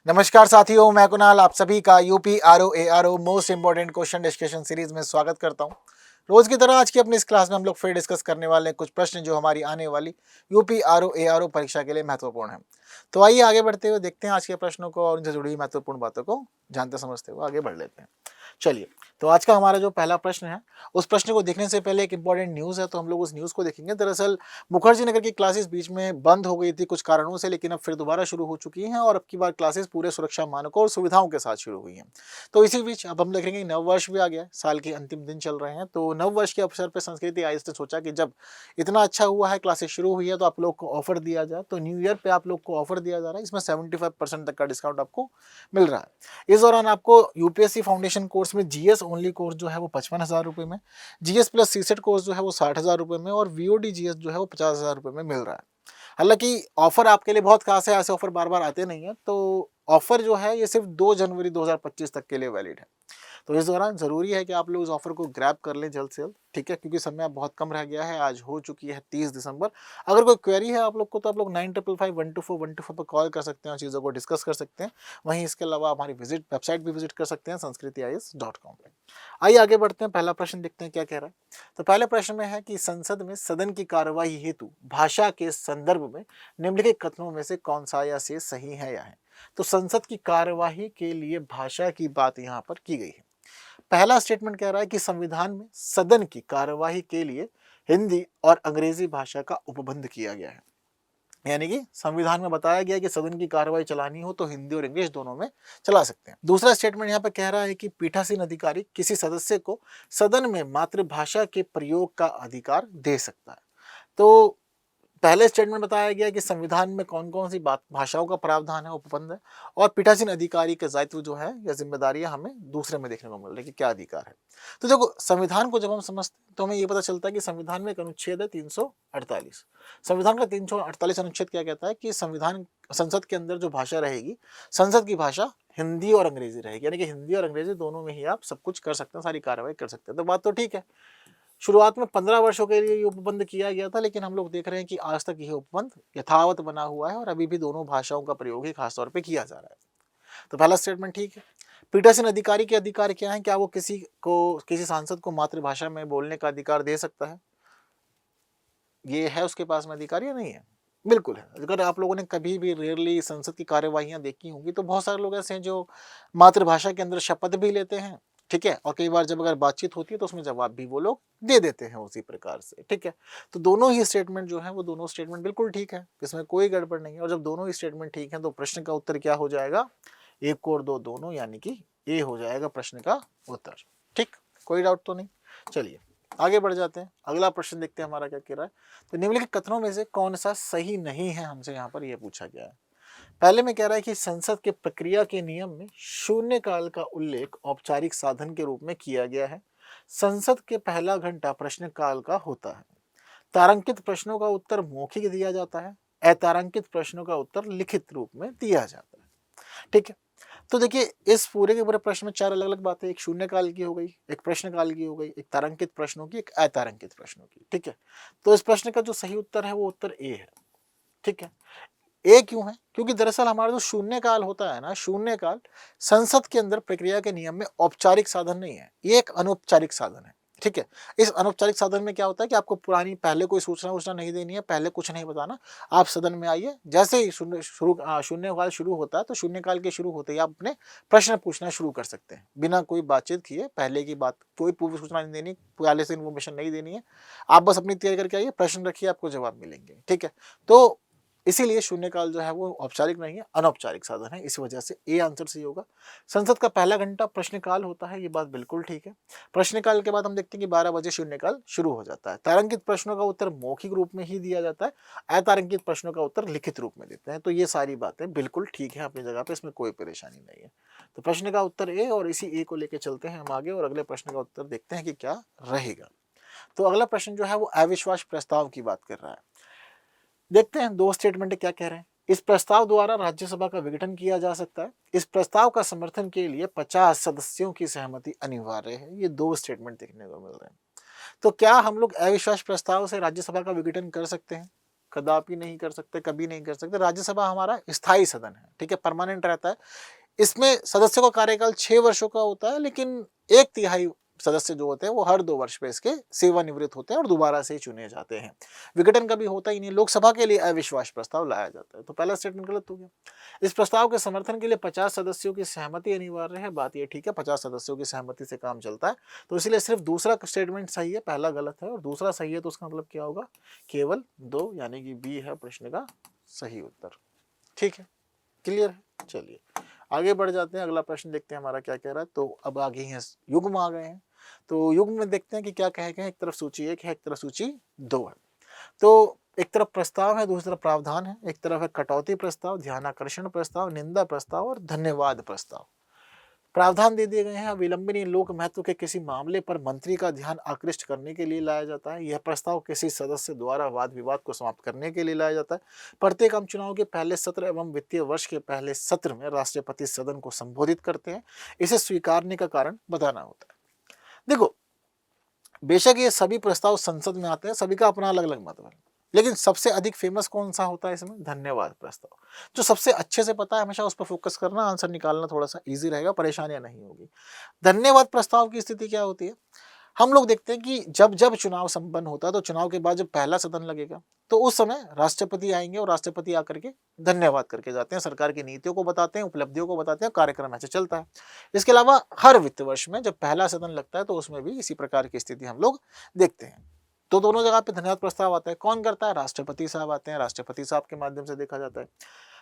नमस्कार साथियों, मैं कुणाल आप सभी का UP RO ARO most important question discussion series में स्वागत करता हूं। रोज की तरह आज की अपनी इस क्लास में हम लोग फिर डिस्कस करने वाले हैं कुछ प्रश्न जो हमारी आने वाली यूपी आरओ एआरओ परीक्षा के लिए महत्वपूर्ण है। तो आइए आगे बढ़ते हुए देखते हैं आज के प्रश्नों को और उनसे जुड़ी हुई महत्वपूर्ण बातों को जानते समझते हुए आगे बढ़ लेते हैं। चलिए, तो आज का हमारा जो पहला प्रश्न है, उस प्रश्न को देखने से पहले एक इंपॉर्टेंट न्यूज़ है, तो हम लोग उस न्यूज़ को देखेंगे। दरअसल मुखर्जी नगर की क्लासेस बीच में बंद हो गई थी कुछ कारणों से, लेकिन अब फिर दोबारा शुरू हो चुकी हैं और अब की बार क्लासेस पूरे सुरक्षा मानकों और सुविधाओं के साथ शुरू हुई हैं। तो इसी बीच अब हम देखेंगे नव वर्ष भी आ गया है, साल के अंतिम दिन चल रहे हैं। तो नव वर्ष के अवसर पर संस्कृति आयुक्त ने सोचा कि जब इतना अच्छा हुआ है, क्लासेस शुरू हुई है, तो आप लोग को ऑफर दिया जाए। तो न्यू ईयर पे आप लोग को ऑफर दिया जा रहा है, इसमें 75% तक का डिस्काउंट आपको मिल रहा है। इस दौरान आपको यूपीएससी फाउंडेशन कोर्स में जीएस ओनली कोर्स जो है वो 55,000 रुपये में, जीएस प्लस सीसेट कोर्स जो है वो 60,000 रुपये में और वीओडी जीएस जो है वो 50,000 रुपये में मिल रहा है। हालांकि ऑफर आपके लिए बहुत खास है, ऐसे ऑफर बार बार आते नहीं है। तो ऑफर जो है ये सिर्फ 2 जनवरी 2025 तक के लिए वैलिड है। तो इस दौरान ज़रूरी है कि आप लोग इस ऑफ़र को ग्रैब कर लें जल्द से जल्द, ठीक है? क्योंकि समय अब बहुत कम रह गया है, आज हो चुकी है 30 दिसंबर। अगर कोई क्वेरी है आप लोग को, तो आप लोग 9555 124 पर कॉल कर सकते हैं और चीज़ों को डिस्कस कर सकते हैं। वहीं इसके अलावा हमारी वेबसाइट भी विजिट कर सकते हैं sanskritis.com पे। आइए आगे बढ़ते हैं, पहला प्रश्न देखते हैं क्या कह रहा है। तो पहले प्रश्न में है कि संसद में सदन की कार्यवाही हेतु भाषा के संदर्भ में निम्नलिखित कथनों में से कौन सा या से सही है या है? तो संसद की कार्यवाही के लिए भाषा की बात यहाँ पर की गई है। पहला स्टेटमेंट कह रहा है कि संविधान में सदन की कार्यवाही के लिए हिंदी और अंग्रेजी भाषा का उपबंध किया गया है। यानी कि संविधान में बताया गया है कि सदन की कार्यवाही चलानी हो तो हिंदी और इंग्लिश दोनों में चला सकते हैं। दूसरा स्टेटमेंट यहाँ पे कह रहा है कि पीठासीन अधिकारी किसी सदस्य को सदन में मातृभाषा के प्रयोग का अधिकार दे सकता है। तो पहले स्टेटमेंट बताया गया कि संविधान में कौन कौन सी बात भाषाओं का प्रावधान है, उपबंध है, और पीठासीन अधिकारी के दायित्व जो है या जिम्मेदारियां हमें दूसरे में देखने को मिल रही है कि क्या अधिकार है। तो देखो, संविधान को जब हम समझते हैं तो हमें ये पता चलता है कि संविधान में एक अनुच्छेद है 348। संविधान का 348 अनुच्छेद क्या कहता है कि संविधान संसद के अंदर जो भाषा रहेगी, संसद की भाषा हिंदी और अंग्रेजी रहेगी। यानी कि हिंदी और अंग्रेजी दोनों में ही आप सब कुछ कर सकते हैं, सारी कार्रवाई कर सकते हैं। तो बात तो ठीक है। शुरुआत में 15 वर्षों के लिए ये उपबंध किया गया था, लेकिन हम लोग देख रहे हैं कि आज तक यह उपबंध यथावत बना हुआ है और अभी भी दोनों भाषाओं का प्रयोग ही खासतौर पे किया जा रहा है। तो पहला स्टेटमेंट ठीक है। पीठासीन अधिकारी के अधिकार क्या है? क्या वो किसी सांसद को मातृभाषा में बोलने का अधिकार दे सकता है? ये है उसके पास में अधिकार या नहीं है? बिल्कुल है। अगर आप लोगों ने कभी भी रेयरली संसद की कार्यवाहियां देखी होंगी तो बहुत सारे लोग ऐसे हैं जो मातृभाषा के अंदर शपथ भी लेते हैं, ठीक है, और कई बार जब अगर बातचीत होती है तो उसमें जवाब भी वो लोग दे देते हैं उसी प्रकार से, ठीक है। तो दोनों ही स्टेटमेंट जो है वो दोनों स्टेटमेंट बिल्कुल ठीक है, इसमें कोई गड़बड़ नहीं है। और जब दोनों ही स्टेटमेंट ठीक है तो प्रश्न का उत्तर क्या हो जाएगा? 1 और 2 दोनों, यानी कि ए हो जाएगा प्रश्न का उत्तर। ठीक, कोई डाउट तो नहीं। चलिए आगे बढ़ जाते हैं, अगला प्रश्न देखते हैं हमारा क्या कह रहा है। तो निम्नलिखित कथनों में से कौन सा सही नहीं है, हमसे यहाँ पर यह पूछा गया है। पहले में कह रहा है कि संसद के प्रक्रिया के नियम में शून्य काल का उल्लेख औपचारिक साधन के रूप में किया गया है। संसद के पहला घंटा प्रश्न काल का होता है। तारांकित प्रश्नों का उत्तर मौखिक दिया जाता है। अतारांकित प्रश्नों का उत्तर लिखित रूप में दिया जाता है। ठीक है। तो देखिए, इस पूरे के पूरे प्रश्न में 4 अलग-अलग बातें, एक शून्य काल की हो गई, एक प्रश्न काल की हो गई, एक तारांकित प्रश्नों की, एक अतारांकित प्रश्नों की। ठीक है। तो इस प्रश्न का जो सही उत्तर है वो उत्तर ए है। ठीक है। ए क्यों है? क्योंकि दरअसल हमारा जो शून्य काल होता है ना, शून्य काल संसद के अंदर प्रक्रिया के नियम में औपचारिक साधन नहीं है, ये एक अनौपचारिक साधन है। ठीक है। इस अनौपचारिक साधन में क्या होता है कि आपको पुरानी पहले कोई सूचना वूचना नहीं देनी है, पहले कुछ नहीं बताना। आप सदन में आइए, जैसे ही शून्य काल शुरू होता है तो शून्य काल के शुरू होते ही आप अपने प्रश्न पूछना शुरू कर सकते हैं बिना कोई बातचीत किए। पहले की बात, कोई पूर्व सूचना नहीं देनी, पहले से इन्फॉर्मेशन नहीं देनी है। आप बस अपनी तैयारी करके आइए, प्रश्न रखिए, आपको जवाब मिलेंगे। ठीक है। तो इसीलिए शून्यकाल जो है वो औपचारिक नहीं है, अनौपचारिक साधन है। इस वजह से ए आंसर सही होगा। संसद का पहला घंटा प्रश्नकाल होता है, ये बात बिल्कुल ठीक है। प्रश्नकाल के बाद हम देखते हैं कि 12 बजे शून्यकाल शुरू हो जाता है। तारांकित प्रश्नों का उत्तर मौखिक रूप में ही दिया जाता है, अतारांकित प्रश्नों का उत्तर लिखित रूप में देते हैं। तो ये सारी बातें बिल्कुल ठीक है अपनी जगह पे, इसमें कोई परेशानी नहीं है। तो प्रश्न का उत्तर ए, और इसी ए को लेकर चलते हैं हम आगे और अगले प्रश्न का उत्तर देखते हैं कि क्या रहेगा। तो अगला प्रश्न जो है वो अविश्वास प्रस्ताव की बात कर रहा है। देखते हैं दो स्टेटमेंट क्या कह रहे हैं। इस प्रस्ताव द्वारा राज्यसभा का विघटन किया जा सकता है। इस प्रस्ताव का समर्थन के लिए 50 सदस्यों की सहमति अनिवार्य है। ये दो स्टेटमेंट देखने को मिल रहे हैं। तो क्या हम लोग अविश्वास प्रस्ताव से राज्यसभा का विघटन कर सकते हैं? कदापि नहीं कर सकते, कभी नहीं कर सकते। राज्यसभा हमारा स्थायी सदन है, ठीक है, परमानेंट रहता है। इसमें सदस्यों का कार्यकाल 6 वर्षों का होता है, लेकिन 1/3 सदस्य जो होते हैं वो हर 2 वर्ष पे इसके सेवानिवृत्त होते हैं और दोबारा से चुने जाते हैं। विघटन कभी होता ही नहीं। लोकसभा के लिए अविश्वास प्रस्ताव लाया जाता है। तो पहला स्टेटमेंट गलत हो गया। इस प्रस्ताव के समर्थन के लिए 50 सदस्यों की सहमति अनिवार्य है। बात ये ठीक है, 50 सदस्यों की सहमति से काम चलता है, तो इसलिए सिर्फ दूसरा स्टेटमेंट सही है, पहला गलत है और दूसरा सही है, तो उसका मतलब क्या होगा, केवल 2, यानी कि बी है प्रश्न का सही उत्तर। ठीक है, क्लियर है। चलिए आगे बढ़ जाते हैं, अगला प्रश्न देखते हैं हमारा क्या कह रहा है। तो अब आगे हैं युग्म आ गए हैं, तो युग्म में देखते हैं कि क्या कहे गए हैं। एक तरफ सूची 1 है, एक तरफ सूची 2 है। तो एक तरफ प्रस्ताव है, दूसरी तरफ प्रावधान है। एक तरफ है कटौती प्रस्ताव, ध्यानाकर्षण प्रस्ताव, निंदा प्रस्ताव और धन्यवाद प्रस्ताव। प्रावधान दे दिए गए हैं। विलंबनीय लोक महत्व के किसी मामले पर मंत्री का ध्यान आकृष्ट करने के लिए लाया जाता है। यह प्रस्ताव किसी सदस्य द्वारा वाद विवाद को समाप्त करने के लिए लाया जाता है। प्रत्येक आम चुनाव के पहले सत्र एवं वित्तीय वर्ष के पहले सत्र में राष्ट्रपति सदन को संबोधित करते हैं। इसे स्वीकारने का कारण बताना होता है। देखो, बेशक ये सभी प्रस्ताव संसद में आते हैं, सभी का अपना अलग अलग मत है, लेकिन सबसे अधिक फेमस कौन सा होता है इसमें, धन्यवाद प्रस्ताव। जो सबसे अच्छे से पता है हमेशा उस पर फोकस करना, आंसर निकालना थोड़ा सा इजी रहेगा, परेशानियां नहीं होगी। धन्यवाद प्रस्ताव की स्थिति क्या होती है, हम लोग देखते हैं कि जब जब चुनाव संपन्न होता है, तो चुनाव के बाद जब पहला सदन लगेगा, तो उस समय राष्ट्रपति आएंगे और राष्ट्रपति आकर के धन्यवाद करके जाते हैं, सरकार की नीतियों को बताते हैं, उपलब्धियों को बताते हैं, कार्यक्रम ऐसे चलता है। इसके अलावा हर वित्त वर्ष में जब पहला सदन लगता है, तो उसमें भी इसी प्रकार की स्थिति हम लोग देखते हैं। तो दोनों जगह पे धन्यवाद प्रस्ताव आता है। कौन करता है, राष्ट्रपति साहब आते हैं, राष्ट्रपति साहब के माध्यम से देखा जाता है।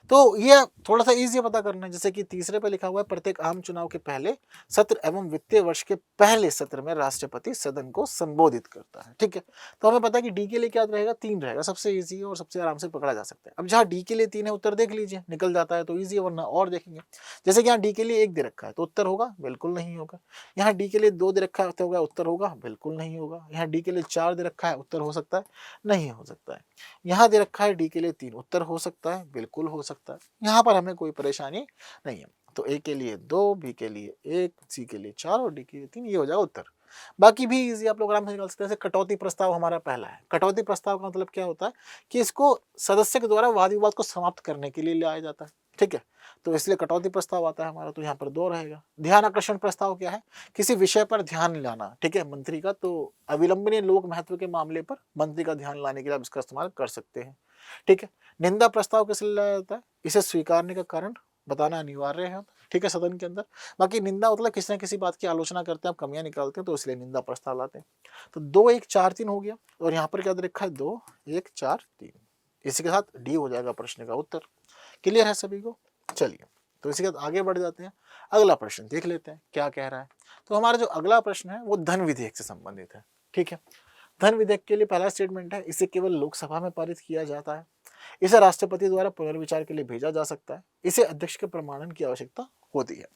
तो ये थोड़ा सा इजी पता करना है, जैसे कि तीसरे पे लिखा हुआ है, प्रत्येक आम चुनाव के पहले सत्र एवं वित्तीय वर्ष के पहले सत्र में राष्ट्रपति सदन को संबोधित करता है। ठीक है, तो हमें पता है कि डी के लिए क्या रहेगा, 3 रहेगा, सबसे इजी और सबसे आराम से पकड़ा जा सकता है। अब जहाँ डी के लिए 3 है, उत्तर देख लीजिए, निकल जाता है तो ईजी, वरना और देखेंगे। जैसे कि यहाँ डी के लिए 1 दे रखा है, तो उत्तर होगा, बिल्कुल नहीं होगा। यहाँ डी के लिए 2 दे रखा है, तो होगा उत्तर होगा, बिल्कुल नहीं होगा। यहाँ डी के लिए 4 दे रखा है, उत्तर हो सकता है, नहीं हो सकता है। यहाँ दे रखा है डी के लिए 3, उत्तर हो सकता है, बिल्कुल हो सकता है। यहाँ पर हमें कोई परेशानी नहीं है। तो ए के लिए 2, बी के लिए 1, सी के लिए 4 और डी के लिए 3, ये हो जाएगा उत्तर। बाकी भी इजी आप लोग आराम से निकाल सकते हैं। जैसे कटौती प्रस्ताव हमारा पहला है। कटौती प्रस्ताव का मतलब क्या होता है कि इसको सदस्य के द्वारा वाद विवाद को समाप्त करने के लिए लाया जाता है। ठीक है, तो इसलिए कटौती प्रस्ताव आता है हमारा, तो यहाँ पर 2 रहेगा। ध्यान आकर्षण प्रस्ताव क्या है, किसी विषय पर ध्यान लाना, ठीक है, मंत्री का, तो अविलंबनीय लोक महत्व के मामले पर मंत्री का ध्यान लाने के लिए आप इसका इस्तेमाल कर सकते हैं। ठीक है, निंदा प्रस्ताव किस लिए लाया जाता है, इसे स्वीकारने का कारण बताना अनिवार्य है। ठीक है, सदन के अंदर। बाकी निंदा मतलब किसी न किसी बात की आलोचना करते हैं, आप कमियां निकालते हैं, तो इसलिए निंदा प्रस्ताव लाते हैं। तो 2, 1, 4, 3 हो गया, और यहाँ पर क्या दे रखा है, 2, 1, 4, 3। इसी के साथ डी हो जाएगा प्रश्न का उत्तर। क्लियर है सभी को। चलिए, तो इसी के साथ आगे बढ़ जाते हैं। अगला प्रश्न देख लेते हैं क्या कह रहा है। तो हमारा जो अगला प्रश्न है वो धन विधेयक से संबंधित है। ठीक है, धन विधेयक के लिए पहला स्टेटमेंट है, इसे केवल लोकसभा में पारित किया जाता है। इसे राष्ट्रपति द्वारा पुनर्विचार के लिए भेजा जा सकता है। इसे अध्यक्ष के प्रमाणन की आवश्यकता होती है।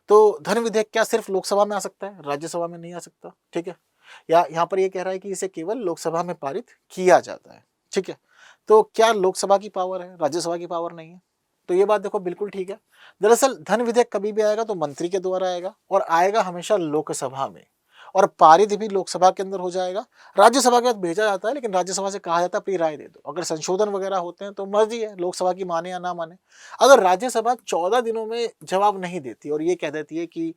तो धन विधेयक क्या सिर्फ लोकसभा में आ सकता है, राज्यसभा में नहीं आ सकता। ठीक है, या यहाँ पर ये कह रहा है कि इसे केवल लोकसभा में पारित किया जाता है। ठीक है, तो क्या लोकसभा की पावर है, राज्यसभा की पावर नहीं है? तो ये बात देखो बिल्कुल ठीक है। दरअसल धन विधेयक कभी भी आएगा तो मंत्री के द्वारा आएगा, और आएगा हमेशा लोकसभा में, और पारित भी लोकसभा के अंदर हो जाएगा। राज्यसभा के बाद भेजा जाता है, लेकिन राज्यसभा से कहा जाता है अपनी राय दे दो। अगर संशोधन वगैरह होते हैं तो मर्जी है लोकसभा की, माने या ना माने। अगर राज्यसभा 14 दिनों में जवाब नहीं देती और ये कह देती है कि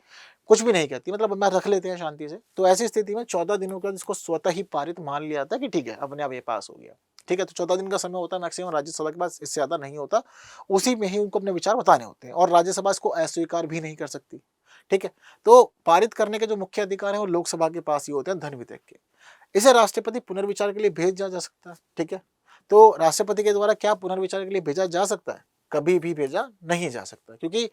कुछ भी नहीं कहती, मतलब मैं रख लेते हैं शांति से, तो ऐसी स्थिति में 14 दिनों के बाद इसको स्वतः ही पारित मान लिया जाता है कि ठीक है, अपने आप ये पास हो गया। ठीक है, तो 14 दिन का समय होता है मैक्सिमम, राज्यसभा के पास इससे ज्यादा नहीं होता। उसी में ही उनको अपने विचार बताने होते हैं, और राज्यसभा इसको अस्वीकार भी नहीं कर सकती। ठीक है, तो पारित करने के जो मुख्य अधिकार हैं वो लोकसभा के पास ही होते हैं धन विधेयक के। इसे राष्ट्रपति पुनर्विचार के लिए भेजा जा सकता है। ठीक है, तो राष्ट्रपति के द्वारा क्या पुनर्विचार के लिए भेजा जा सकता है? कभी भी भेजा नहीं जा सकता, क्योंकि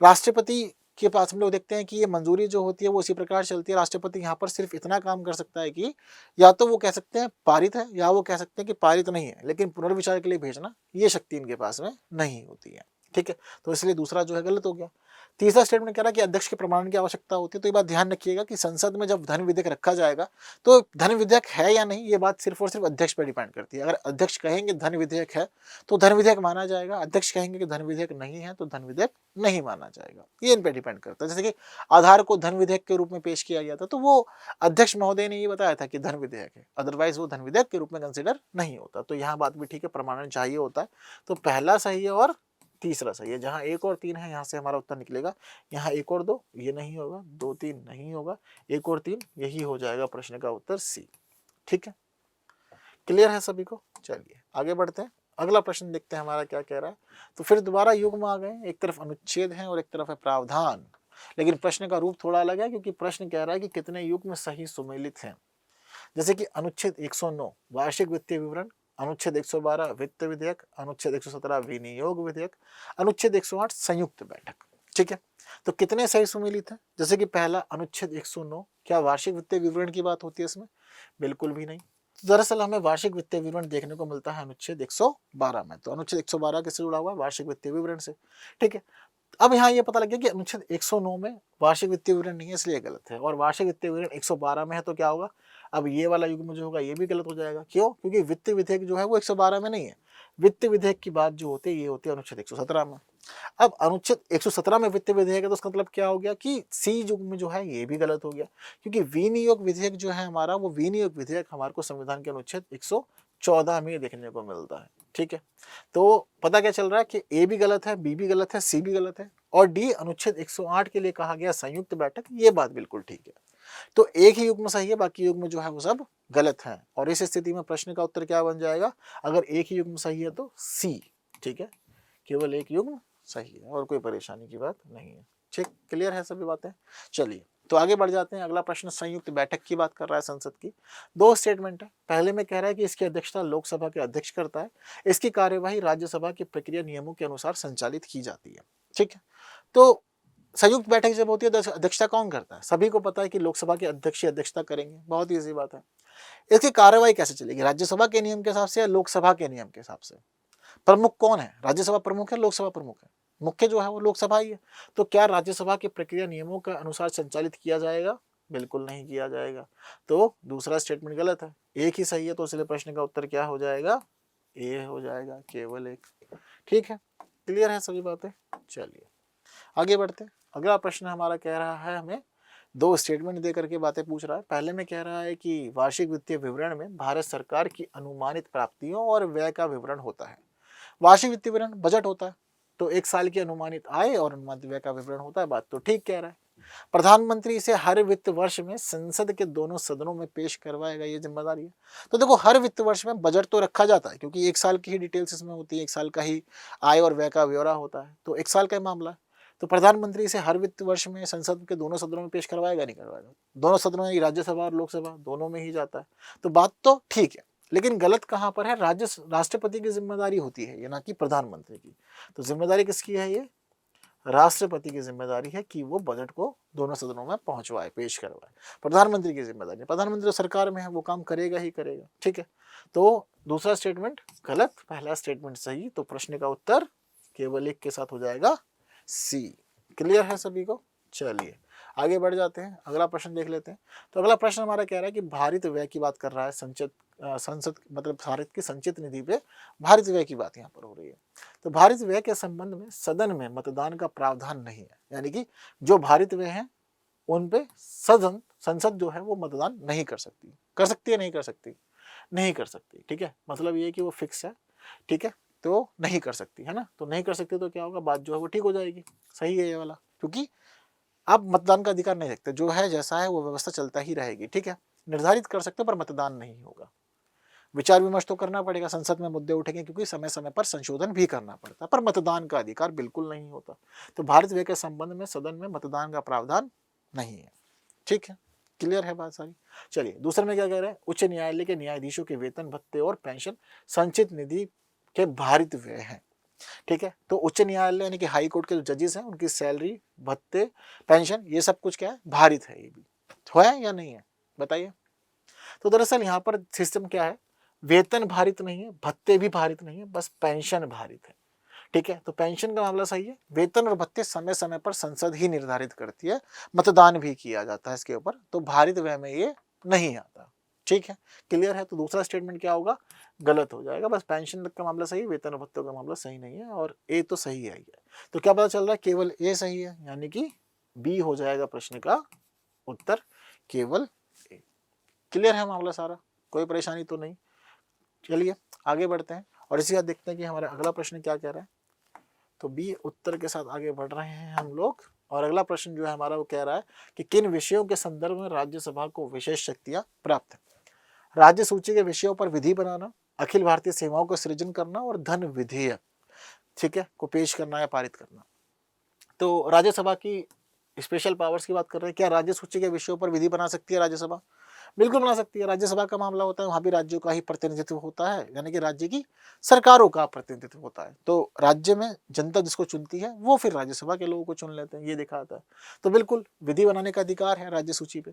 राष्ट्रपति के पास हम लोग देखते हैं कि ये मंजूरी जो होती है वो इसी प्रकार चलती है। राष्ट्रपति यहाँ पर सिर्फ इतना काम कर सकता है कि या तो वो कह सकते हैं पारित है, या वो कह सकते हैं कि पारित नहीं है, लेकिन पुनर्विचार के लिए भेजना ये शक्ति इनके पास में नहीं होती है। ठीक है, तो इसलिए दूसरा जो है गलत हो गया। तीसरा स्टेटमेंट कह रहा है कि अध्यक्ष के प्रमाणन की आवश्यकता होती है। तो ये बात ध्यान रखिएगा कि संसद में जब धन विधेयक रखा जाएगा तो धन विधेयक है या नहीं, ये बात सिर्फ और सिर्फ अध्यक्ष पर डिपेंड करती है। अगर अध्यक्ष कहेंगे धन विधेयक है तो धन विधेयक माना जाएगा, अध्यक्ष कहेंगे कि धन विधेयक नहीं है तो धन विधेयक नहीं माना जाएगा। ये इन पर डिपेंड करता है। जैसे कि आधार को धन विधेयक के रूप में पेश किया गया था तो वो अध्यक्ष महोदय ने ये बताया था कि धन विधेयक है, अदरवाइज वो धन विधेयक के रूप में कंसिडर नहीं होता। तो यहाँ बात भी ठीक है, प्रमाणन चाहिए होता है। तो पहला सही है और तीसरा सही है। जहां 1 और 3 है यहाँ से हमारा उत्तर निकलेगा। यहाँ 1 और 2 ये नहीं होगा, 2 3 नहीं होगा, 1 और 3 यही हो जाएगा प्रश्न का उत्तर सी। ठीक है, क्लियर है सभी को? चलिए आगे बढ़ते हैं, अगला प्रश्न देखते हैं हमारा क्या कह रहा है। तो फिर दोबारा युग्म आ गए, एक तरफ अनुच्छेद है और एक तरफ है प्रावधान, लेकिन प्रश्न का रूप थोड़ा अलग है क्योंकि प्रश्न कह रहा है कि कितने युग्म सही सुमेलित हैं। जैसे कि अनुच्छेद 109 वार्षिक वित्तीय विवरण, अनुच्छेद 112 वित्त विधेयक, अनुच्छेद 117 विनियोग विधेयक, अनुच्छेद 108 संयुक्त बैठक। ठीक है, तो कितने सही सुमेलित हैं? जैसे कि पहला अनुच्छेद 109, क्या वार्षिक वित्तीय विवरण की बात होती है इसमें? बिल्कुल भी नहीं। तो दरअसल हमें वार्षिक वित्तीय विवरण देखने को मिलता है अनुच्छेद 112 में। तो अनुच्छेद 112 किससे जुड़ा हुआ है? वार्षिक वित्तीय विवरण से। ठीक है, अब यहाँ ये पता लग गया कि अनुच्छेद 109 में वार्षिक वित्तीय विवरण नहीं है, इसलिए गलत है, और वार्षिक वित्तीय विवरण 112 में है तो क्या होगा? अब ये वाला युग्म जो होगा ये भी गलत हो जाएगा। क्यों? क्योंकि वित्त विधेयक जो है वो 112 में नहीं है। वित्त विधेयक की बात जो होती है ये होती है अनुच्छेद 117 में। अब अनुच्छेद 117 में वित्त विधेयक है तो उसका मतलब क्या हो गया कि सी युग्म जो है ये भी गलत हो गया, क्योंकि विनियोग विधेयक जो है हमारा, वो विनियोग विधेयक हमारे को संविधान के अनुच्छेद 114 में देखने को मिलता है। ठीक है, तो पता क्या चल रहा है कि ए भी गलत है, बी भी गलत है, सी भी गलत है, और डी अनुच्छेद 108 के लिए कहा गया संयुक्त बैठक, ये बात बिल्कुल ठीक है। तो एक ही युग्म सही है, बाकी युग्म जो है वो सब गलत है। और इस स्थिति में प्रश्न का उत्तर क्या बन जाएगा? अगर एक ही युग्म सही है तो सी। ठीक है, केवल एक युग्म सही है और कोई परेशानी की बात नहीं है। ठीक, क्लियर है सभी बातें? चलिए तो आगे बढ़ जाते हैं। अगला प्रश्न संयुक्त बैठक की बात कर रहा है संसद की। 2 स्टेटमेंट है। पहले में कह रहा है कि इसकी अध्यक्षता लोकसभा के अध्यक्ष करता है, इसकी कार्यवाही राज्यसभा की प्रक्रिया नियमों के अनुसार संचालित की जाती है। ठीक है, तो संयुक्त बैठक जब होती है तो अध्यक्षता कौन करता है? सभी को पता है कि लोकसभा के अध्यक्ष अध्यक्षता करेंगे, बहुत ईजी बात है। इसकी कार्यवाही कैसे चलेगी? राज्यसभा के नियम के हिसाब से या लोकसभा के नियम के हिसाब से? प्रमुख कौन है? राज्यसभा प्रमुख है, लोकसभा प्रमुख है? मुख्य जो है वो लोकसभा ही है। तो क्या राज्यसभा की प्रक्रिया नियमों के अनुसार संचालित किया जाएगा? बिल्कुल नहीं किया जाएगा। तो दूसरा स्टेटमेंट गलत है, एक ही सही है, तो इसलिए प्रश्न का उत्तर क्या हो जाएगा? ए हो जाएगा, केवल एक। ठीक है, क्लियर है सभी बातें? चलिए आगे बढ़ते हैं। अगला प्रश्न हमारा कह रहा है, हमें 2 स्टेटमेंट दे करके बातें पूछ रहा है। पहले में कह रहा है कि वार्षिक वित्तीय विवरण में भारत सरकार की अनुमानित प्राप्तियों और व्यय का विवरण होता है। वार्षिक वित्तीय विवरण बजट होता है, तो 1 साल की अनुमानित आय और अनुमानित व्यय का विवरण होता है। बात तो ठीक कह रहा है। प्रधानमंत्री इसे हर वित्त वर्ष में संसद के दोनों सदनों में पेश करवाएगा, ये जिम्मेदारी है। तो देखो, हर वित्त वर्ष में बजट तो रखा जाता है क्योंकि 1 साल की ही डिटेल्स इसमें होती है, 1 साल का ही आय और व्यय का ब्यौरा होता है, तो 1 साल का मामला है। तो प्रधानमंत्री इसे हर वित्त वर्ष में संसद के दोनों सदनों में पेश करवाएगा, नहीं करवाएगा? दोनों सदनों में, राज्यसभा और लोकसभा दोनों में ही जाता है। तो बात तो ठीक है, लेकिन गलत कहाँ पर है? राष्ट्रपति की जिम्मेदारी होती है ये, ना कि प्रधानमंत्री की। तो जिम्मेदारी किसकी है? ये राष्ट्रपति की जिम्मेदारी है कि वो बजट को दोनों सदनों में पहुंचवाए, पेश करवाए। प्रधानमंत्री की जिम्मेदारी है, प्रधानमंत्री तो सरकार में है, वो काम करेगा ही करेगा। ठीक है, तो दूसरा स्टेटमेंट गलत, पहला स्टेटमेंट सही। तो प्रश्न का उत्तर केवल एक के साथ हो जाएगा सी। क्लियर है सभी को? चलिए आगे बढ़ जाते हैं, अगला प्रश्न देख लेते हैं। तो अगला प्रश्न हमारा कह रहा है कि भारित व्यय की बात कर रहा है। संसद मतलब भारत की संचित निधि पे भारित व्यय की बात यहाँ पर हो रही है। तो भारित व्यय के संबंध में सदन में मतदान का प्रावधान नहीं है, यानी कि जो भारित व्यय हैं उन पे संसद जो है वो मतदान नहीं कर सकती। कर सकती है? नहीं कर सकती? नहीं कर सकती। ठीक है, मतलब ये कि वो फिक्स है। ठीक है, तो नहीं कर सकती है ना, तो नहीं कर सकती तो क्या होगा? बात जो है वो ठीक हो जाएगी। सही है ये वाला, क्योंकि आप मतदान का अधिकार नहीं रखते, जो है जैसा है वो व्यवस्था चलता ही रहेगी। ठीक है, निर्धारित कर सकते पर मतदान नहीं होगा। विचार विमर्श तो करना पड़ेगा, संसद में मुद्दे उठेंगे क्योंकि समय समय पर संशोधन भी करना पड़ता है, पर मतदान का अधिकार बिल्कुल नहीं होता। तो भारत व्यय के संबंध में सदन में मतदान का प्रावधान नहीं है। ठीक है, क्लियर है बात सारी? चलिए दूसरे में क्या कह रहे हैं? उच्च न्यायालय के न्यायाधीशों के वेतन भत्ते और पेंशन संचित निधि के भारित व्यय हैं। ठीक है, तो उच्च न्यायालय यानी कि हाई कोर्ट के जो जजेस हैं उनकी सैलरी, भत्ते, पेंशन, ये सब कुछ क्या है? भारित है। ये भी है या नहीं है? बताइए। तो दरअसल यहाँ पर सिस्टम क्या है? वेतन भारित नहीं है, भत्ते भी भारित नहीं है, बस पेंशन भारित है। ठीक है, तो पेंशन का मामला सही है। वेतन और भत्ते समय समय पर संसद ही निर्धारित करती है, मतदान भी किया जाता है इसके ऊपर, तो भारित व्यय में ये नहीं आता। ठीक है, क्लियर है। तो दूसरा स्टेटमेंट क्या होगा, गलत हो जाएगा। बस पेंशन का मामला सही है, वेतन और भत्तों का मामला सही नहीं है, और ए तो सही है ही है। तो क्या पता चल रहा है, केवल ए सही है, यानी कि बी हो जाएगा प्रश्न का उत्तर, केवल ए। क्लियर है मामला सारा, कोई परेशानी तो नहीं। चलिए आगे बढ़ते हैं और इसी बात देखते हैं कि हमारा अगला प्रश्न क्या कह रहा है। तो बी उत्तर के साथ आगे बढ़ रहे हैं हम लोग, और अगला प्रश्न जो है हमारा वो कह रहा है कि किन विषयों के संदर्भ में राज्यसभा को विशेष शक्तियां प्राप्त है। राज्य सूची के विषयों पर विधि बनाना, अखिल भारतीय सेवाओं का सृजन करना और धन विधेयक, ठीक है, को पेश करना या पारित करना। तो राज्यसभा की स्पेशल पावर्स की बात कर रहे हैं। क्या राज्य सूची के विषयों पर विधि बना सकती है राज्यसभा? बिल्कुल बना सकती है। राज्यसभा का मामला होता है, वहां भी राज्यों का ही प्रतिनिधित्व होता है, यानी कि राज्य की सरकारों का प्रतिनिधित्व होता है। तो राज्य में जनता जिसको चुनती है वो फिर राज्यसभा के लोगों को चुन लेते हैं, ये देखा आता है। तो बिल्कुल विधि बनाने का अधिकार है राज्य सूची पे।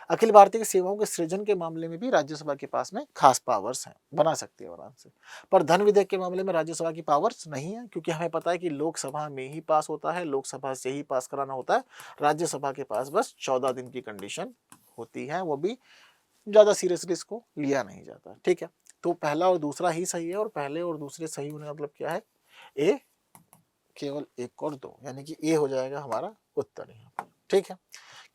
अखिल भारतीय सेवाओं के सृजन के मामले में भी राज्यसभा के पास में खास पावर्स हैं, बना सकती है आराम से। पर धन विधेयक के मामले में राज्यसभा की पावर्स नहीं है, क्योंकि हमें पता है कि लोकसभा में ही पास होता है, लोकसभा से ही पास कराना होता है। राज्यसभा के पास बस 14 दिन की कंडीशन होती है, वो भी ज्यादा सीरियसली इसको लिया नहीं जाता। ठीक है, तो पहला और दूसरा ही सही है, और पहले और दूसरे सही होने का मतलब क्या है, ए, केवल एक और दो, यानी कि ए हो जाएगा हमारा उत्तर यहाँ पर। ठीक है,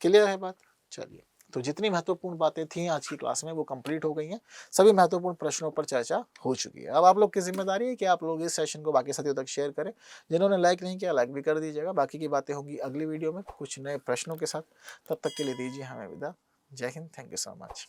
क्लियर है बात। चलिए, तो जितनी महत्वपूर्ण बातें थी आज की क्लास में वो कंप्लीट हो गई हैं। सभी महत्वपूर्ण प्रश्नों पर चर्चा हो चुकी है। अब आप लोग की जिम्मेदारी है कि आप लोग इस सेशन को बाकी साथियों तक शेयर करें। जिन्होंने लाइक नहीं किया, लाइक भी कर दीजिएगा। बाकी की बातें होंगी अगली वीडियो में कुछ नए प्रश्नों के साथ। तब तक के लिए दीजिए हमें विदा। जय Hind, thank you so much.